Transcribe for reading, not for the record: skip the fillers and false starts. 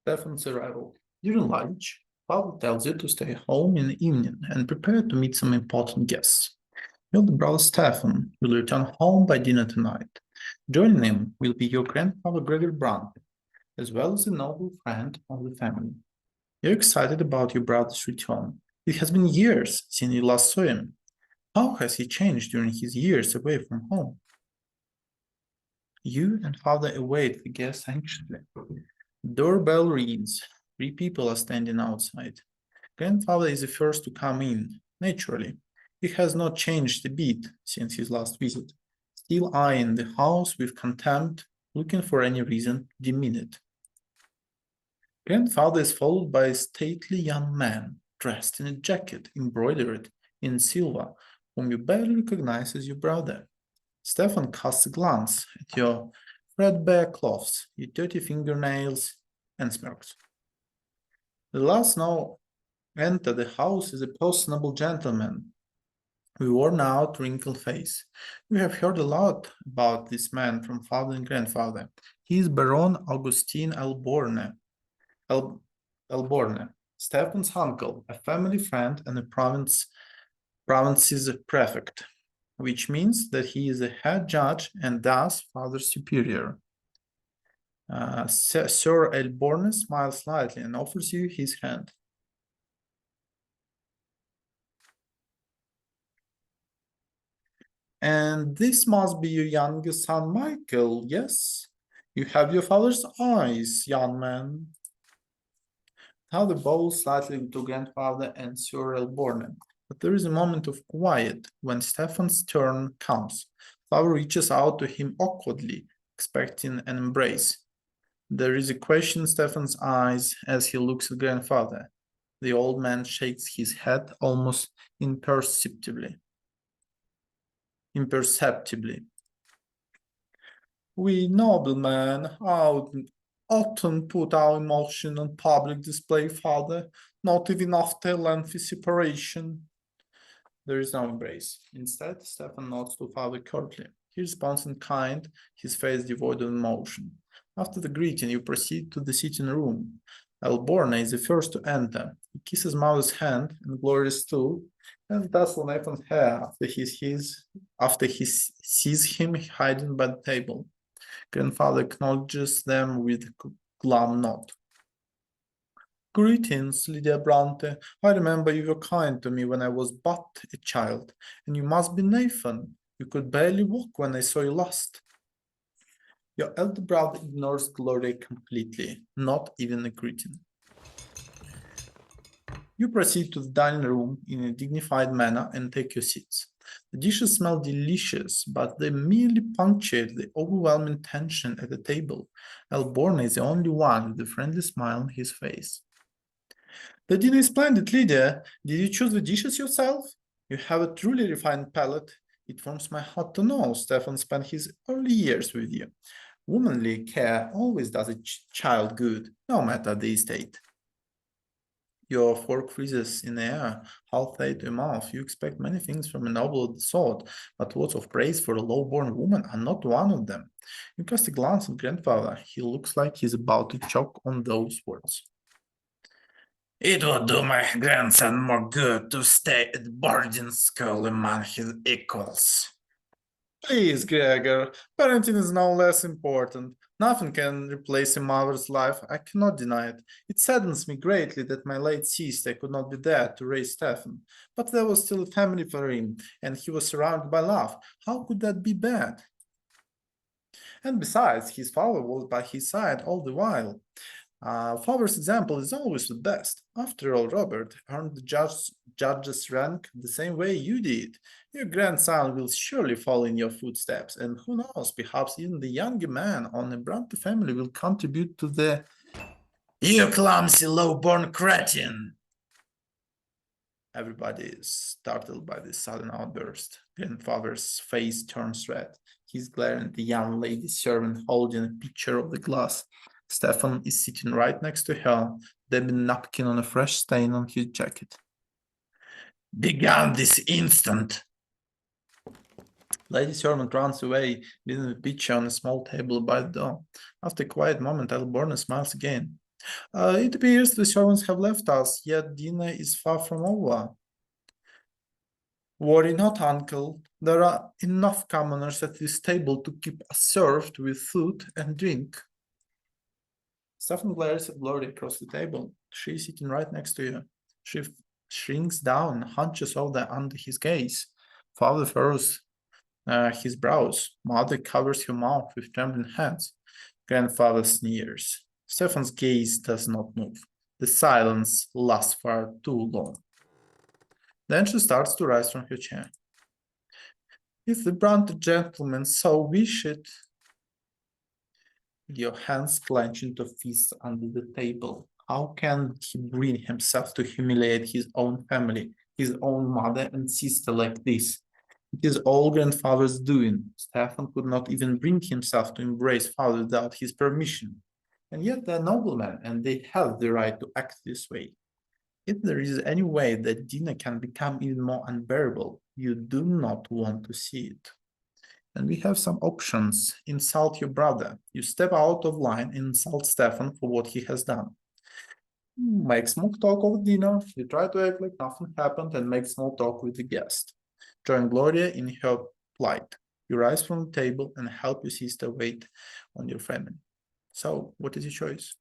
Stephan's arrival. During lunch, Pavel tells you to stay home in the evening and prepare to meet some important guests. Your brother Stephan will return home by dinner tonight. Joining him will be your grandfather Gregor Brante, as well as a noble friend of the family. You're excited about your brother's return. It has been years since you last saw him. How has he changed during his years away from home? You and father await the guests anxiously. Doorbell rings. 3 people are standing outside. Grandfather is the first to come in, naturally. He has not changed a bit since his last visit, still eyeing the house with contempt, looking for any reason to demean it. Grandfather is followed by a stately young man, dressed in a jacket embroidered in silver, whom you barely recognize as your brother. Stephan casts a glance at your threadbare clothes, your dirty fingernails, and smirks. The last now enter the house is a personable gentleman with worn-out, wrinkled face. We have heard a lot about this man from father and grandfather. He is Baron Augustin Elborne, Stephan's uncle, a family friend and a province's prefect, which means that he is a head judge and thus father's superior. Sir Elborne smiles slightly and offers you his hand. And this must be your youngest son, Michael, yes? You have your father's eyes, young man. Now the bows slightly to grandfather and Sir Elborne, but there is a moment of quiet when Stephan's turn comes. Father reaches out to him awkwardly, expecting an embrace. There is a question in Stephan's eyes as he looks at grandfather. The old man shakes his head almost imperceptibly. We noblemen often put our emotion on public display, father, not even after lengthy separation. There is no embrace. Instead, Stephan nods to father curtly. He responds in kind, his face devoid of emotion. After the greeting, you proceed to the sitting room. Elborne is the first to enter. He kisses mother's hand and Gloria's too, and tussles Nathan's hair after he sees him hiding by the table. Grandfather acknowledges them with a glum nod. Greetings, Lydia Brante. I remember you were kind to me when I was but a child, and you must be Nathan. You could barely walk when I saw you last. Your elder brother ignores Gloria completely, not even a greeting. You proceed to the dining room in a dignified manner and take your seats. The dishes smell delicious, but they merely punctuate the overwhelming tension at the table. Elborne is the only one with a friendly smile on his face. The dinner is splendid, Lydia. Did you choose the dishes yourself? You have a truly refined palate. It warms my heart to know Stephan spent his early years with you. Womanly care always does a child good, no matter the estate. Your fork freezes in the air, halfway to your mouth. You expect many things from a noble of the sort, but words of praise for a low-born woman are not one of them. You cast a glance at grandfather. He looks like he's about to choke on those words. It would do my grandson more good to stay at boarding school among his equals. Please, Gregor, parenting is no less important. Nothing can replace a mother's life. I cannot deny it. It saddens me greatly that my late sister could not be there to raise Stephan. But there was still a family for him, and he was surrounded by love. How could that be bad? And besides, his father was by his side all the while. Father's example is always the best. After all, Robert earned the judge's rank the same way you did. Your grandson will surely follow in your footsteps, and who knows, perhaps even the younger man on the Brante family will contribute to the... You clumsy low-born cretin! Everybody is startled by this sudden outburst. Grandfather's face turns red. He's glaring at the young lady servant holding a pitcher of the glass. Stephan is sitting right next to her, dabbing a napkin on a fresh stain on his jacket. Begone this instant! Lady servant runs away, leaving the pitcher on a small table by the door. After a quiet moment, Elborne smiles again. It appears the servants have left us, yet dinner is far from over. Worry not, uncle. There are enough commoners at this table to keep us served with food and drink. Stephan glares at Gloria across the table. She is sitting right next to you. She shrinks down, hunches over under his gaze. Father furrows his brows. Mother covers her mouth with trembling hands. Grandfather sneers. Stephan's gaze does not move. The silence lasts far too long. Then she starts to rise from her chair. If the Brante gentleman so wish it, your hands clench into fists under the table. How can he bring himself to humiliate his own family, his own mother and sister like this? It is all grandfather's doing. Stephan could not even bring himself to embrace father without his permission. And yet they're noblemen, and they have the right to act this way. If there is any way that dinner can become even more unbearable, you do not want to see it. And we have some options. Insult your brother. You step out of line and insult Stephan for what he has done. Make small talk over dinner. You try to act like nothing happened and make small talk with the guest. Join Gloria in her plight. You rise from the table and help your sister wait on your family. So, what is your choice?